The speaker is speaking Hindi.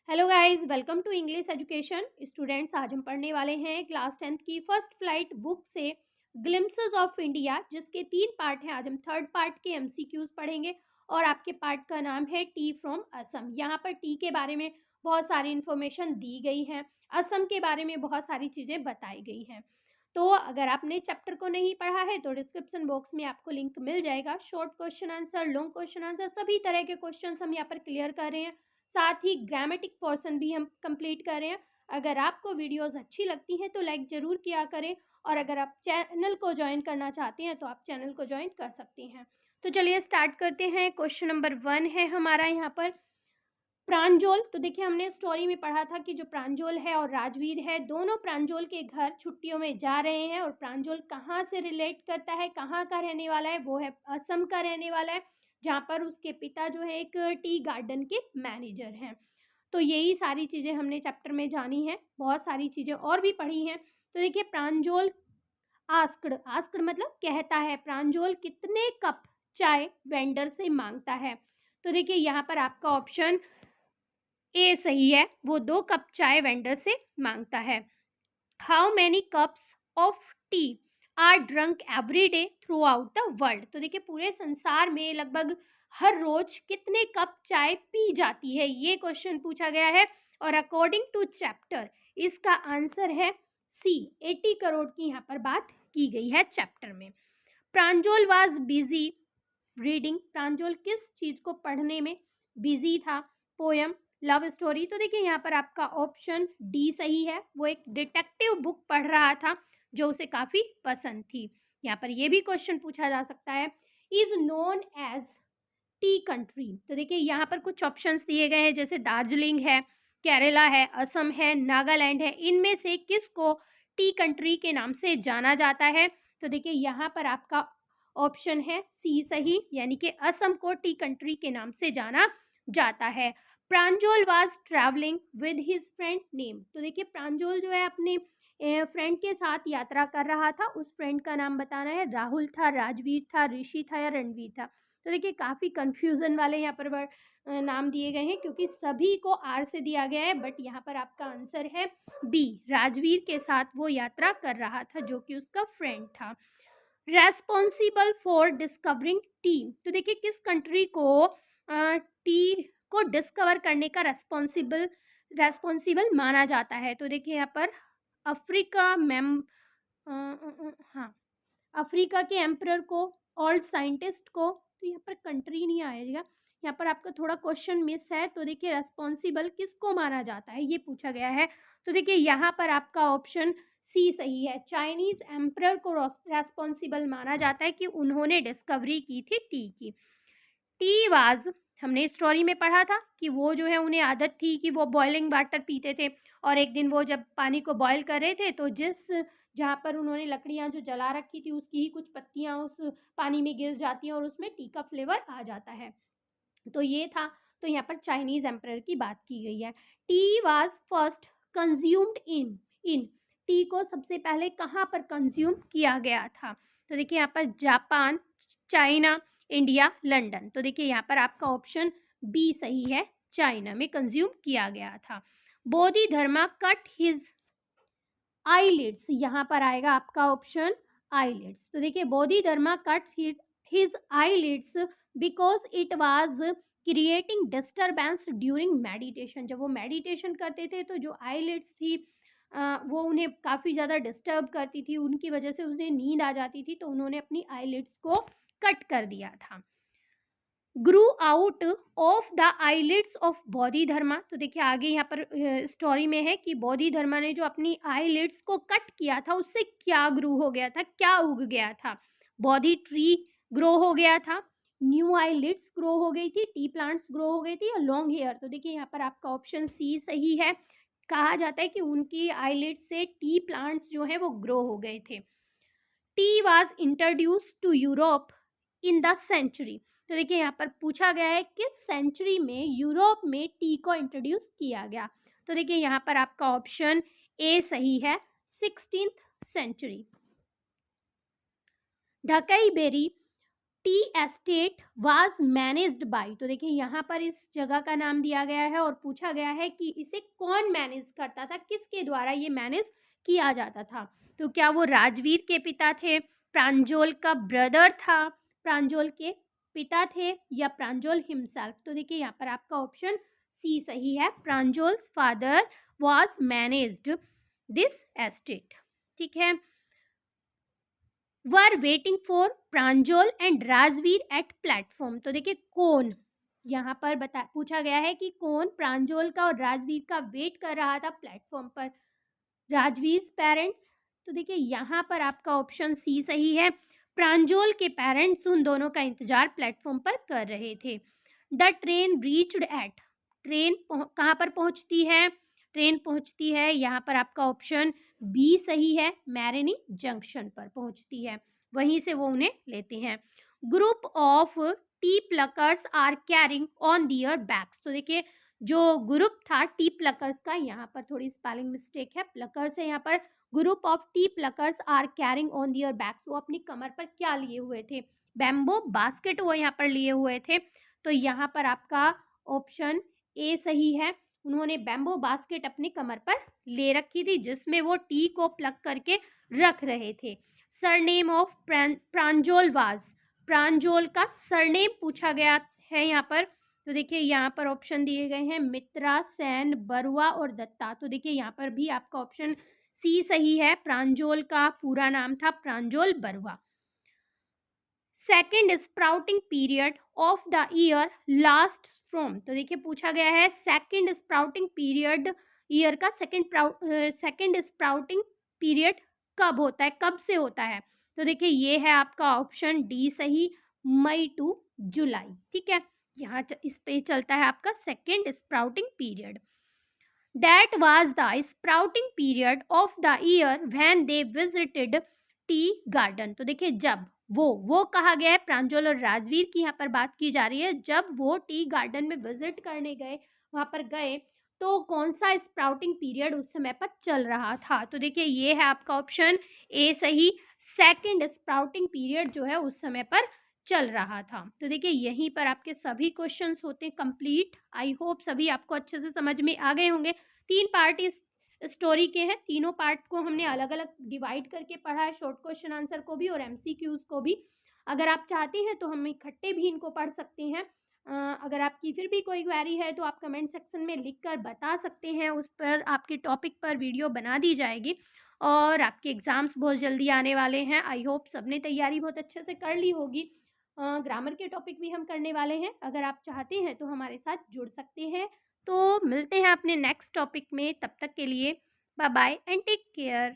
Hello guys, welcome to English education. Students, आज हम पढ़ने वाले हैं क्लास 10th की फर्स्ट फ्लाइट बुक से ग्लिम्पसेस ऑफ इंडिया, जिसके 3 पार्ट हैं। आज हम थर्ड पार्ट के एमसीक्यूज पढ़ेंगे और आपके पार्ट का नाम है टी फ्रॉम असम। यहाँ पर टी के बारे में बहुत सारी इन्फॉर्मेशन दी गई है, असम के बारे में बहुत सारी चीज़ें बताई गई हैं। तो अगर आपने चैप्टर को नहीं पढ़ा है तो डिस्क्रिप्शन बॉक्स में आपको लिंक मिल जाएगा। Short question answer, long question answer, सभी तरह के क्वेश्चन हम यहाँ पर क्लियर कर रहे हैं। साथ ही ग्रामेटिक पोर्शन भी हम कंप्लीट कर रहे हैं। अगर आपको वीडियोस अच्छी लगती हैं तो लाइक ज़रूर किया करें, और अगर आप चैनल को ज्वाइन करना चाहते हैं तो आप चैनल को ज्वाइन कर सकते हैं। तो चलिए स्टार्ट करते हैं। क्वेश्चन नंबर 1 है हमारा यहाँ पर प्रांजोल। तो देखिए, हमने स्टोरी में पढ़ा था कि जो प्रांजोल है और राजवीर है, दोनों प्रांजोल के घर छुट्टियों में जा रहे हैं। और प्रांजोल कहाँ से रिलेट करता है, कहाँ का रहने वाला है, वो है असम का रहने वाला है, जहाँ पर उसके पिता जो है एक टी गार्डन के मैनेजर हैं। तो यही सारी चीज़ें हमने चैप्टर में जानी है, बहुत सारी चीज़ें और भी पढ़ी हैं। तो देखिए, प्रांजोल आस्क्ड, आस्क्ड मतलब कहता है, प्रांजोल कितने कप चाय वेंडर से मांगता है। तो देखिए, यहाँ पर आपका ऑप्शन ए सही है, वो 2 कप चाय वेंडर से मांगता है। How many cups of T R drunk every day through out the world. तो देखिए, पूरे संसार में लगभग हर रोज कितने कप चाय पी जाती है, ये क्वेश्चन पूछा गया है। और अकॉर्डिंग टू चैप्टर इसका आंसर है सी, 80 करोड़ की यहाँ पर बात की गई है चैप्टर में। Pranjol was busy reading, Pranjol किस चीज को पढ़ने में बिजी था? Poem, love story. तो देखिए, यहाँ पर आपका ऑप्शन डी सही है, वो एक डिटेक्टिव बुक पढ़ रहा था जो उसे काफी पसंद थी। यहाँ पर यह भी क्वेश्चन पूछा जा सकता है, is known as tea country. तो देखिए, यहाँ पर कुछ ऑप्शंस दिए गए हैं, जैसे दार्जिलिंग है, केरला है, असम है, नागालैंड है। इनमें से किसको टी कंट्री के नाम से जाना जाता है? तो देखिए, यहाँ पर आपका ऑप्शन है सी सही, यानी कि असम को टी कंट्री के नाम से जाना जाता है। Pranjol was travelling with his friend name. तो देखिए, प्रांजोल जो है अपने फ्रेंड के साथ यात्रा कर रहा था, उस फ्रेंड का नाम बताना है। राहुल था, राजवीर था, ऋषि था या रणवीर था? तो देखिए, काफ़ी कन्फ्यूज़न वाले यहाँ पर नाम दिए गए हैं, क्योंकि सभी को आर से दिया गया है। बट यहाँ पर आपका आंसर है बी, राजवीर के साथ वो यात्रा कर रहा था, जो कि उसका फ्रेंड था। Responsible for discovering T. तो देखिए, किस कंट्री को टी को डिस्कवर करने का रेस्पॉन्सिबल माना जाता है? तो देखिए, यहाँ पर अफ्रीका हाँ, अफ्रीका के एम्परर को, ऑल साइंटिस्ट को। तो यहाँ पर कंट्री नहीं आएगा, यहाँ पर आपका थोड़ा क्वेश्चन मिस है। तो देखिए, रेस्पॉन्सिबल किसको माना जाता है, ये पूछा गया है। तो देखिए, यहाँ पर आपका ऑप्शन सी सही है, चाइनीज एम्परर को रेस्पॉन्सिबल माना जाता है कि उन्होंने डिस्कवरी की थी टी की। टी वाज, हमने स्टोरी में पढ़ा था कि वो जो है, उन्हें आदत थी कि वो बॉइलिंग वाटर पीते थे। और एक दिन वो जब पानी को बॉयल कर रहे थे, तो जहाँ पर उन्होंने लकड़ियाँ जो जला रखी थी, उसकी ही कुछ पत्तियाँ उस पानी में गिर जाती हैं और उसमें टी का फ्लेवर आ जाता है। तो ये था। तो यहाँ पर चाइनीज एम्परर की बात की गई है। Tea was first consumed in T को सबसे पहले कहाँ पर कंज्यूम किया गया था? तो देखिए, यहाँ पर जापान, चाइना, इंडिया, लंदन। तो देखिए, यहाँ पर आपका ऑप्शन बी सही है, चाइना में कंज्यूम किया गया था। Bodhidharma cut his eyelids, यहाँ पर आएगा आपका ऑप्शन आईलिड्स। तो देखिए, Bodhidharma cut his eyelids because it was creating disturbance during meditation. जब वो मेडिटेशन करते थे तो जो आईलिड्स थी वो उन्हें काफ़ी ज़्यादा डिस्टर्ब करती थी, उनकी वजह से उन्हें नींद आ जाती थी, तो उन्होंने अपनी आईलिड्स को कट कर दिया था। Grew out of the eyelids of Bodhidharma. तो देखिए, आगे यहाँ पर स्टोरी में है कि बोधिधर्मा ने जो अपनी आईलिड्स को कट किया था, उससे क्या ग्रू हो गया था, क्या उग गया था? बोधि ट्री ग्रो हो गया था, न्यू आईलिड्स ग्रो हो गई थी, टी प्लांट्स ग्रो हो गई थी, या लॉन्ग हेयर? तो देखिए, यहाँ पर आपका ऑप्शन सी सही है। कहा जाता है कि उनकी आईलिड्स से टी प्लांट्स जो है वो ग्रो हो गए थे। Tea was introduced to Europe in the century. तो देखिए, यहाँ पर पूछा गया है किस सेंचुरी में यूरोप में टी को इंट्रोड्यूस किया गया? तो देखिए, यहाँ पर आपका ऑप्शन ए सही है, 16th century. Dhakai Beri tea estate was managed by, तो देखिए यहाँ पर इस जगह का नाम दिया गया है और पूछा गया है कि इसे कौन मैनेज करता था, किसके द्वारा ये मैनेज किया जाता था। तो क्या वो राजवीर के पिता थे, प्रांजोल का ब्रदर था, प्रांजोल के पिता थे, या प्रांजोल हिमसेल्फ। तो देखिए यहाँ पर आपका ऑप्शन सी सही है, Pranjol's father was managed this estate. ठीक है। Were waiting for Pranjol and Rajveer at platform, तो देखिए कौन यहाँ पर पूछा गया है कि कौन प्रांजोल का और राजवीर का वेट कर रहा था प्लेटफॉर्म पर, राजवीर पेरेंट्स। तो देखिए यहाँ पर आपका ऑप्शन सी सही है, प्रांजोल के पेरेंट्स उन दोनों का इंतजार प्लेटफॉर्म पर कर रहे थे। The train reached eight, train कहाँ पर पहुँचती है, ट्रेन पहुँचती है यहाँ पर आपका ऑप्शन बी सही है, मैरिनी जंक्शन पर पहुँचती है, वहीं से वो उन्हें लेते हैं। Group of tea pluckers are carrying on their backs, तो देखिए जो ग्रुप था टी प्लकर्स का, यहाँ पर थोड़ी स्पेलिंग मिस्टेक है, प्लकर्स है यहाँ पर, group of tea pluckers are carrying on their backs, वो अपनी कमर पर क्या लिए हुए थे, बैम्बो बास्केट वो यहाँ पर लिए हुए थे। तो यहाँ पर आपका ऑप्शन ए सही है, उन्होंने बैम्बो बास्केट अपनी कमर पर ले रखी थी जिसमें वो टी को प्लग करके रख रहे थे। Surname of Pranjol was, Pranjol का सरनेम पूछा गया है यहाँ पर। तो देखिए यहाँ पर ऑप्शन दिए गए हैं मित्रा, सेन, बरुआ और दत्ता। तो देखिए यहाँ पर भी आपका ऑप्शन सी सही है, प्रांजोल का पूरा नाम था Pranjol Baruah. Second sprouting period of the year last from, तो देखिए पूछा गया है सेकेंड स्प्राउटिंग पीरियड, ईयर का सेकेंड स्प्राउटिंग पीरियड कब होता है, कब से होता है। तो देखिए ये है आपका ऑप्शन डी सही, मई टू जुलाई। ठीक है, यहाँ इस पे चलता है आपका second sprouting period. That was the sprouting period of the year when they visited tea garden, तो देखिए जब वो कहा गया है, प्रांजल और राजवीर की यहाँ पर बात की जा रही है, जब वो टी गार्डन में विजिट करने गए, वहाँ पर गए, तो कौन सा स्प्राउटिंग पीरियड उस समय पर चल रहा था। तो देखिए ये है आपका ऑप्शन ए सही, सेकेंड स्प्राउटिंग पीरियड जो है उस समय पर चल रहा था। तो देखिए यहीं पर आपके सभी क्वेश्चंस होते हैं कंप्लीट। आई होप सभी आपको अच्छे से समझ में आ गए होंगे। 3 पार्ट इस स्टोरी के हैं, तीनों पार्ट को हमने अलग अलग डिवाइड करके पढ़ा है, शॉर्ट क्वेश्चन आंसर को भी और MCQs को भी। अगर आप चाहते हैं तो हम इकट्ठे भी इनको पढ़ सकते हैं। अगर आपकी फिर भी कोई क्वेरी है तो आप कमेंट सेक्शन में लिख कर बता सकते हैं, उस पर आपके टॉपिक पर वीडियो बना दी जाएगी। और आपके एग्ज़ाम्स बहुत जल्दी आने वाले हैं। आई होप सबने तैयारी बहुत अच्छे से कर ली होगी। ग्रामर के टॉपिक भी हम करने वाले हैं, अगर आप चाहते हैं तो हमारे साथ जुड़ सकते हैं। तो मिलते हैं अपने नेक्स्ट टॉपिक में, तब तक के लिए bye bye and take care.